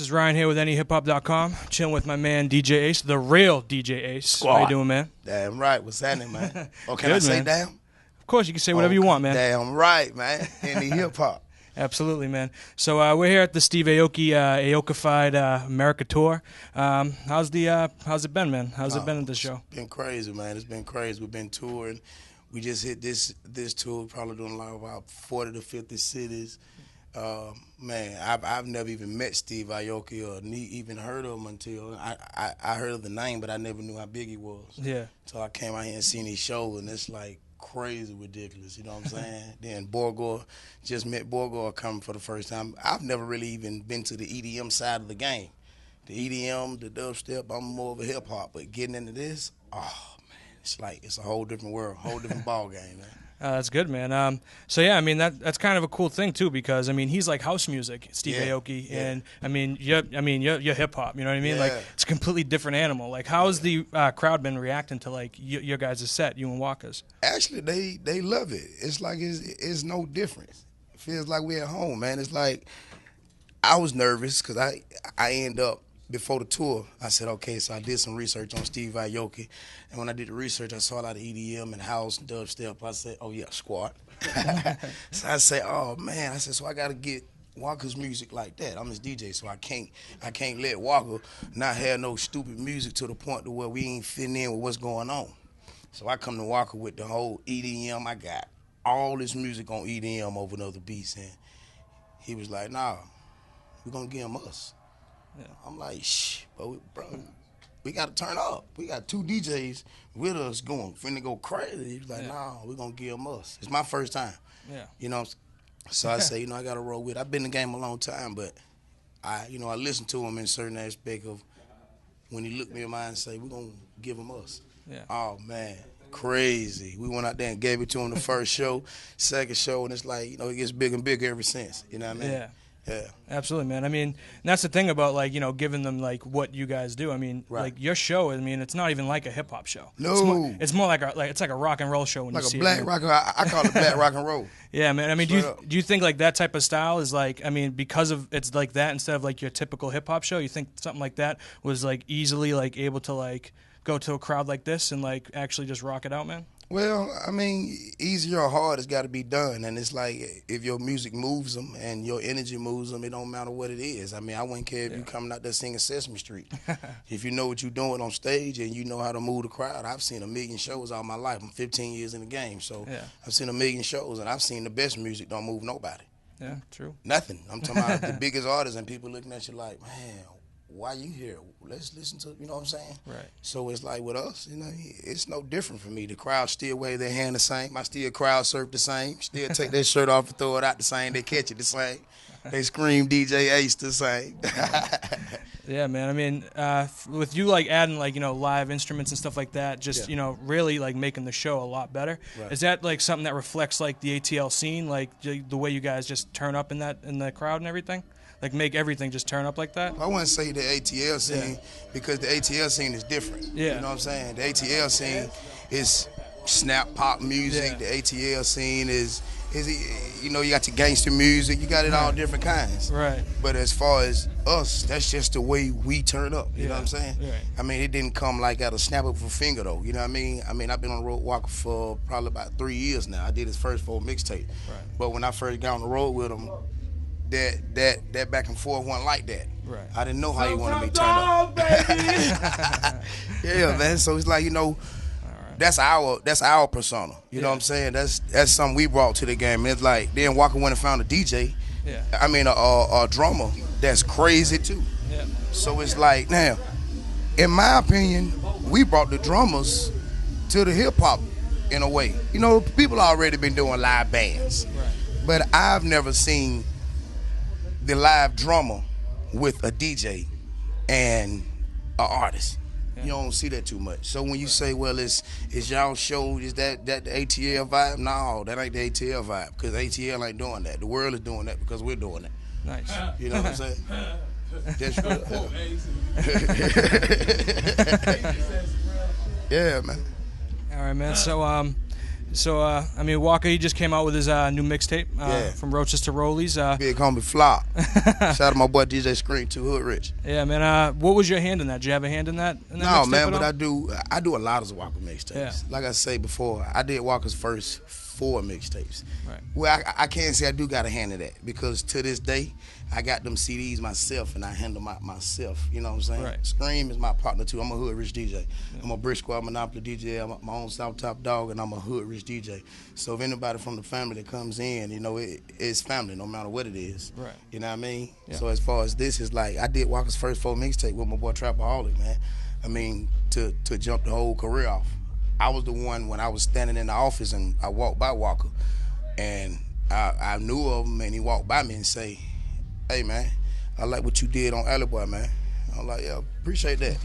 is Ryan here with NEHip-Hop.com, chilling with my man DJ Ace, the real DJ Ace. Squad. How you doing, man? Damn right. What's happening, man? Oh, can Good, I say man. damn? Of course, you can say whatever you want, man. Damn right, man. NEHip-Hop. Absolutely, man. So we're here at the Steve Aoki Aokify America tour. How's it been, man? How's it been at the show? It's been crazy, man. It's been crazy. We've been touring. We just hit this tour, probably doing like about 40 to 50 cities. Man, I've never even met Steve Aoki or even heard of him until I heard of the name, but I never knew how big he was. Yeah. So I came out here and seen his show, and it's like crazy ridiculous, you know what I'm saying? Then Borgor, just met Borgor coming for the first time. I've never really even been to the EDM side of the game. The EDM, the dubstep, I'm more of a hip-hop, but getting into this, oh, man, it's a whole different world, whole different ball game, man. That's good, man. So yeah, I mean that's kind of a cool thing too, because I mean he's like house music, Steve Aoki, and I mean you're hip hop. You know what I mean? Like it's a completely different animal. Like how's the crowd been reacting to like your guys' set, you and Waka's? Actually, they love it. It's like it's no difference. It feels like we're at home, man. It's like I was nervous because I end up. Before the tour, I said, okay, so I did some research on Steve Aoki. And when I did the research, I saw a lot of EDM and house and dubstep. I said, oh, yeah, squad. So I said, oh, man. I said, so I got to get Waka's music like that. I'm his DJ, so I can't let Waka not have no stupid music to the point to where we ain't fitting in with what's going on. So I come to Waka with the whole EDM. I got all this music on EDM over and other beats. And he was like, nah, we're going to give him us. Yeah. I'm like, shh, bro, we got to turn up. We got two DJs with us finna go crazy. He was like, nah, we're going to give them us. It's my first time. Yeah. You know, so I say, I got to roll with it. I've been in the game a long time, but I listen to him in a certain aspect of when he looked me in my eye and say, we're going to give them us. Yeah. Oh, man, crazy. We went out there and gave it to him the first show, second show, and it's like, it gets bigger and bigger ever since. You know what I mean? Yeah. Yeah, absolutely, man. I mean, and that's the thing about like giving them like what you guys do. I mean, like your show. I mean, it's not even like a hip hop show. No, it's more like it's like a rock and roll show when like you see black it. Rock. I call it black rock and roll. Yeah, man. I mean, do you think like that type of style is like? I mean, because of it's like that instead of like your typical hip hop show. You think something like that was like easily like able to like go to a crowd like this and like actually just rock it out, man? Well, I mean, easy or hard, it's got to be done. And it's like if your music moves them and your energy moves them, it don't matter what it is. I mean, I wouldn't care if you coming out there singing Sesame Street. If you know what you're doing on stage and you know how to move the crowd. I've seen 1 million shows all my life. I'm 15 years in the game. So I've seen 1 million shows, and I've seen the best music don't move nobody. Yeah, true. Nothing. I'm talking about the biggest artists and people looking at you like, man, why you here? Let's listen to, you know what I'm saying? Right. So it's like with us, it's no different for me. The crowd still wave their hand the same. I still crowd surf the same. Still take their shirt off and throw it out the same. They catch it the same. They scream DJ Ace the same. Yeah, man. I mean, with you like adding like live instruments and stuff like that, just really like making the show a lot better. Right. Is that like something that reflects like the ATL scene, like the way you guys just turn up in the crowd and everything? Like make everything just turn up like that? I wouldn't say the ATL scene because the ATL scene is different. Yeah. You know what I'm saying? The ATL scene is snap pop music. The ATL scene is you got your gangster music. You got it all different kinds. Right. But as far as us, that's just the way we turn up. You know what I'm saying? Right. I mean, it didn't come like at a snap of a finger though. You know what I mean? I've been on the road Waka for probably about 3 years now. I did his first full mixtape. Right. But when I first got on the road with him, that back and forth wasn't like that. Right. I didn't know how he wanted me to turn up. Yeah, man. So it's like, that's our persona. You know what I'm saying? That's something we brought to the game. And it's like then Waka went and found a DJ. Yeah. I mean a drummer that's crazy too. Yeah. So it's like now, in my opinion, we brought the drummers to the hip hop in a way. People already been doing live bands. Right. But I've never seen the live drummer with a DJ and an artist. You don't see that too much. So when you say, well, is y'all show, is that the ATL vibe? No, that ain't the ATL vibe because ATL ain't doing that. The world is doing that because we're doing it. Nice. You know what I'm saying? That's real. Yeah, man. All right, man. So So, I mean, Waka, he just came out with his new mixtape from Roaches to Rollies. Big homie Flocka. Shout out to my boy DJ Scream too, Hood Rich. Yeah, man. What was your hand in that? Did you have a hand in that? No, man, but I do a lot of Waka mixtapes. Yeah. Like I say before, I did Waka's first 4 mixtapes. Right. Well, I can't say I do got a hand in that because to this day, I got them CDs myself and I handle myself. You know what I'm saying? Right. Scream is my partner too. I'm a Hood Rich DJ. Yeah. I'm a Brick Squad Monopoly DJ. I'm my own South Top Dog, and I'm a Hood Rich DJ. So if anybody from the family that comes in, you know, it's family no matter what it is. Right. You know what I mean? Yeah. So as far as this is like, I did Waka's first 4 mixtape with my boy Trapaholic, man. I mean, to jump the whole career off. I was the one when I was standing in the office and I walked by Waka, and I knew of him, and he walked by me and say, "Hey man, I like what you did on Alley Boy, man." I'm like, "Yeah, appreciate that.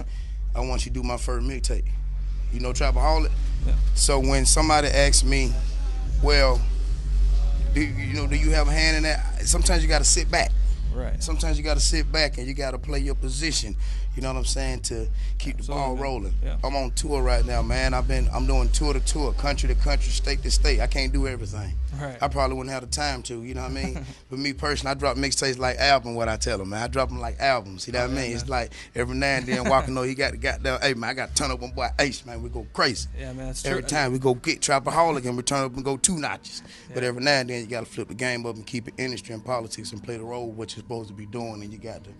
I want you to do my first mixtape." You know Trapaholic? Yeah. So when somebody asks me, well, do you have a hand in that? Sometimes you got to sit back. Right. Sometimes you got to sit back and you got to play your position. You know what I'm saying? To keep the ball rolling. Yeah. I'm on tour right now, man. I'm doing tour to tour, country to country, state to state. I can't do everything. Right. I probably wouldn't have the time to. You know what I mean? But me personally, I drop mixtapes like album. What I tell them, man, I drop them like albums. See what I mean? Man. It's like every now and then, Walker know he got the goddamn. Hey man, I got to turn up on boy Ace, man. We go crazy. Yeah, man. That's every true. time we go get Trapaholic and we turn up and go 2 notches. Yeah. But every now and then you got to flip the game up and keep it industry and politics and play the role what you're supposed to be doing, and you got to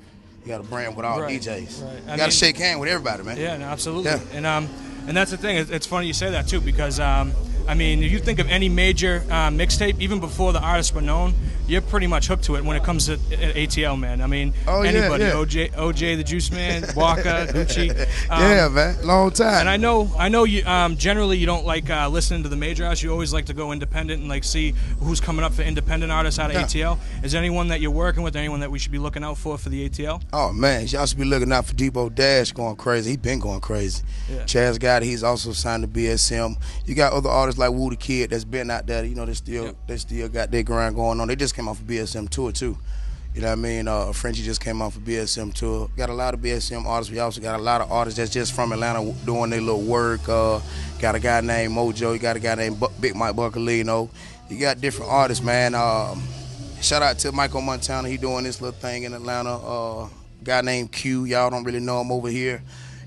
brand with all DJs. Right. You got to shake hands with everybody, man. Yeah, no, absolutely. Yeah. And that's the thing. It's funny you say that too, because I mean, if you think of any major mixtape, even before the artists were known, you're pretty much hooked to it when it comes to ATL, man. I mean, anybody, yeah. OJ the Juice Man, Waka, Gucci. Yeah, man, long time. And I know you generally you don't like listening to the major artists. You always like to go independent and like see who's coming up for independent artists out of ATL. Is there anyone that you're working with, anyone that we should be looking out for the ATL? Oh man, y'all should be looking out for Debo Dash going crazy. He been going crazy. Yeah. Chaz Gotti, he's also signed to BSM. You got other artists like Woo the Kid that's been out there. You know, they still got their grind going on. They just came off a BSM tour too. You know what I mean? Frenchie just came off a BSM tour. Got a lot of BSM artists. We also got a lot of artists that's just from Atlanta doing their little work. Got a guy named Mojo. You got a guy named Big Mike Buckalino. You got different artists, man. Shout out to Michael Montana. He doing this little thing in Atlanta. Guy named Q. Y'all don't really know him over here.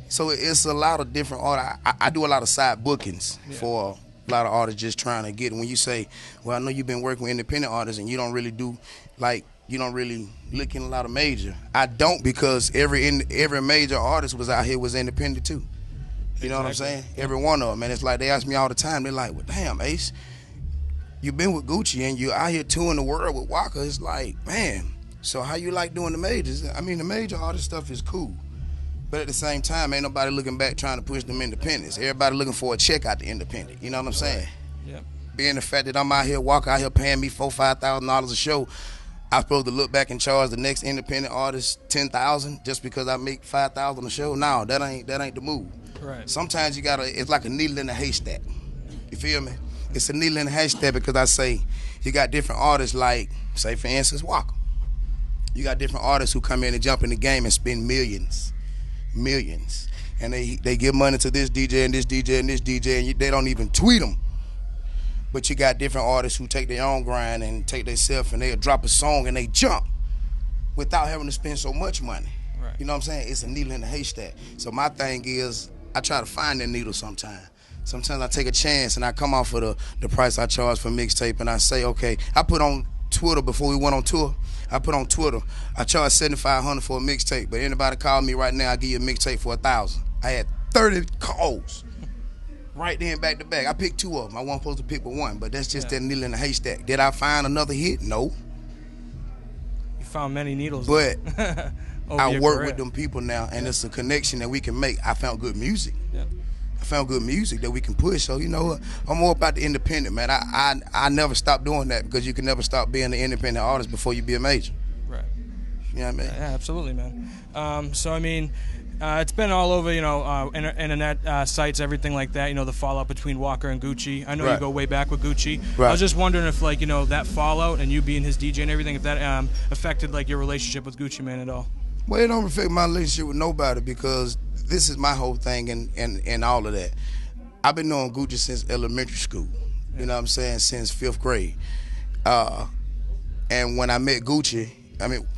So it's a lot of different artists. I do a lot of side bookings for a lot of artists just trying to get it. When you say, well, I know you've been working with independent artists and you don't really look in a lot of major. I don't, because every major artist was out here was independent too. You know what I'm saying? Every one of them. And it's like they ask me all the time, they're like, well, damn, Ace, you've been with Gucci and you're out here touring the world with Waka. It's like, man, so how you like doing the majors? I mean, the major artist stuff is cool. But at the same time, ain't nobody looking back trying to push them independents. Everybody looking for a check out the independent. You know what I'm saying? Yep. Being the fact that I'm out here, Walker out here paying me $4,000-$5,000 a show, I'm supposed to look back and charge the next independent artist $10,000 just because I make $5,000 a show? No, that ain't the move. Right. Sometimes you gotta. It's like a needle in a haystack. You feel me? It's a needle in a haystack because I say you got different artists like, say for instance, Waka. You got different artists who come in and jump in the game and spend millions, and they give money to this DJ and this DJ and this DJ, and they don't even tweet them. But you got different artists who take their own grind and take themselves and they'll drop a song and they jump without having to spend so much money. Right. You know what I'm saying? It's a needle in a haystack. So my thing is, I try to find that needle sometimes. Sometimes I take a chance and I come off of the price I charge for mixtape and I say, okay, I put on Twitter before we went on tour. I put on Twitter, I charge $7,500 for a mixtape, but anybody call me right now, I give you a mixtape for $1,000. I had 30 calls right then back to back. I picked 2 of them. I wasn't supposed to pick but 1, but that's just that needle in the haystack. Did I find another hit? No. You found many needles. But I work with them people now, and it's a connection that we can make. I found good music. Yeah. I found good music that we can push. So, you know what? I'm more about the independent, man. I never stopped doing that because you can never stop being an independent artist before you be a major. Right. You know what I mean? Yeah, absolutely, man. So, I mean, it's been all over, you know, internet sites, everything like that, you know, the fallout between Waka and Gucci. I know you go way back with Gucci. Right. I was just wondering if, like, you know, that fallout and you being his DJ and everything, if that affected, like, your relationship with Gucci Mane at all. Well, it don't affect my relationship with nobody because this is my whole thing and all of that. I've been knowing Gucci since elementary school. you know what I'm saying, since 5th grade. And when I met Gucci,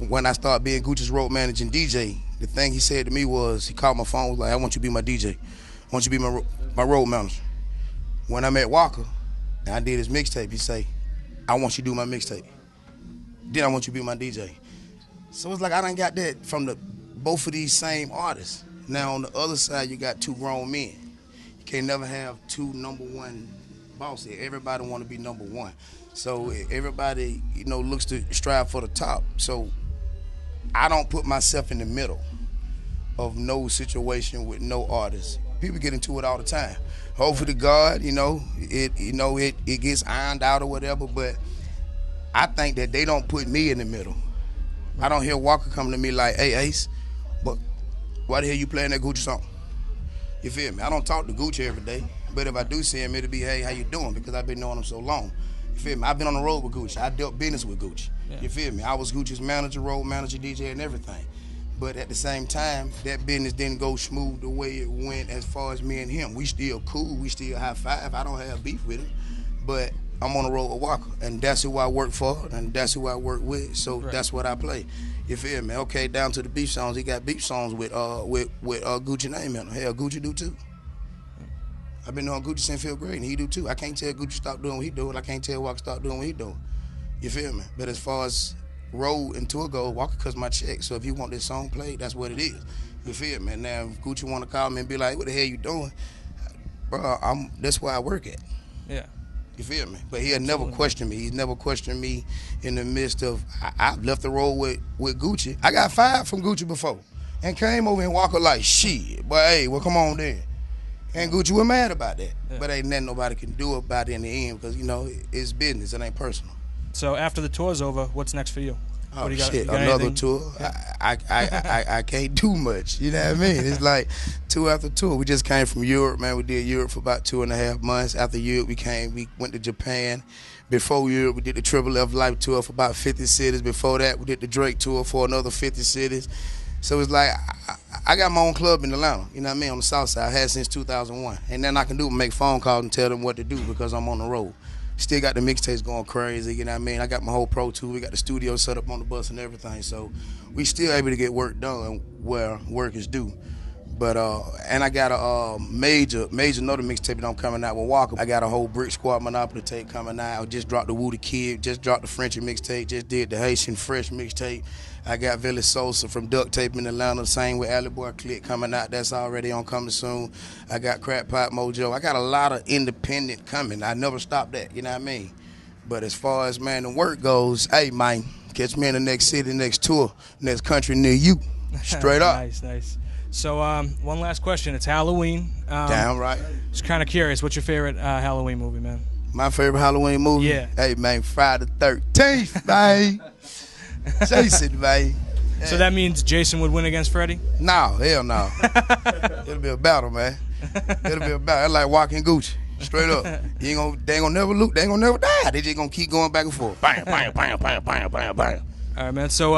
when I started being Gucci's road manager and DJ, the thing he said to me was, he called my phone, was like, I want you to be my DJ. I want you to be my road manager. When I met Waka, and I did his mixtape, he say, I want you to do my mixtape. Then I want you to be my DJ. So it's like I done got that from both of these same artists. Now on the other side, you got 2 grown men. You can't never have 2 #1 bosses. Everybody want to be #1. So everybody, looks to strive for the top. So I don't put myself in the middle of no situation with no artist. People get into it all the time. Hopefully to God, it gets ironed out or whatever, but I think that they don't put me in the middle. I don't hear Waka coming to me like, hey, Ace, but why the hell you playing that Gucci song? You feel me? I don't talk to Gucci every day, but if I do see him, it'll be, hey, how you doing? Because I've been knowing him so long. You feel me? I've been on the road with Gucci. I dealt business with Gucci. Yeah. You feel me? I was Gucci's manager, road manager, DJ, and everything. But at the same time, that business didn't go smooth the way it went as far as me and him. We still cool. We still high five. I don't have beef with him. But I'm on the road with Waka, and that's who I work for, and that's who I work with. So That's what I play. You feel me? Okay, down to the beef songs. He got beef songs with Gucci name in them. Hell, Gucci do too. I've been knowing Gucci since 5th grade, and he do too. I can't tell Gucci stop doing what he doing. I can't tell Waka stop doing what he doing. You feel me? But as far as road and tour go, Waka cuts my check. So if you want this song played, that's what it is. You feel me? Now if Gucci want to call me and be like, "What the hell you doing?" Bro, that's where I work at. Yeah. You feel me? But he'll never question me. He's never questioned me in the midst of, I've left the road with Gucci. I got fired from Gucci before and came over and Waka like, shit. But hey, well, come on then. And Gucci was mad about that. Yeah. But ain't nothing nobody can do about it in the end because, it's business. It ain't personal. So after the tour's over, what's next for you? Oh, shit, another tour. Yeah. I can't do much, you know what I mean? It's like tour after tour. We just came from Europe, man. We did Europe for about 2.5 months. After Europe, we went to Japan. Before Europe, we did the Triple F Life tour for about 50 cities. Before that, we did the Drake tour for another 50 cities. So it's like, I got my own club in Atlanta, you know what I mean, on the south side. I had since 2001. And then I can do is make phone calls and tell them what to do because I'm on the road. Still got the mixtapes going crazy, you know what I mean? I got my whole Pro Tool. We got the studio set up on the bus and everything. So we still able to get work done where work is due. But, and I got a major another mixtape that I'm coming out with Waka. I got a whole Brick Squad Monopoly tape coming out. I just dropped the Woo the Kid, just dropped the Frenchie mixtape, just did the Haitian Fresh mixtape. I got Village Sosa from Duct Tape in Atlanta, same with Alley Boy Click coming out. That's already on coming soon. I got Crap Pot Mojo. I got a lot of independent coming. I never stop that, you know what I mean? But as far as, man, the work goes, hey, man, catch me in the next city, next tour, next country near you. Straight up. Nice. So one last question. It's Halloween. Damn right. Just kind of curious, what's your favorite Halloween movie, man? My favorite Halloween movie? Yeah. Hey, man, Friday the 13th, man. Jason, man. So that means Jason would win against Freddy? No, hell no. It'll be a battle, man. It'll be a battle. That's like walking Gucci. They ain't gonna never lose. They ain't gonna never die. They just gonna keep going back and forth. Bam, bam, bam, bam, bam, bam, bam. All right, man. So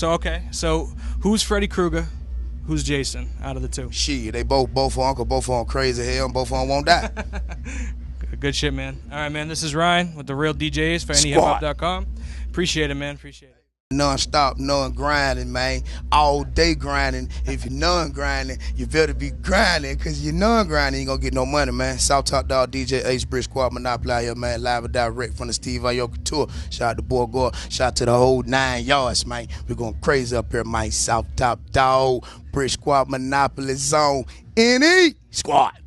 okay. So who's Freddy Krueger? Who's Jason out of the two? Shit, they both on uncle, both on crazy hell, and both on won't die. Good shit, man. All right, man. This is Ryan with the Real DJs for NEHip-Hop.com. Appreciate it, man. Appreciate it. Non-stop, grinding, man. All day grinding. If you're non-grinding, you better be grinding, because you're non-grinding, you ain't gonna get no money, man. South Top Dog, DJ Ace, Brick Squad, Monopoly out here, man. Live and direct from the Steve Aoki tour. Shout out to Boy Gore. Shout out to the whole 9 yards, man. We're going crazy up here, man. South Top Dog, Brick Squad, Monopoly Zone, NE Squad.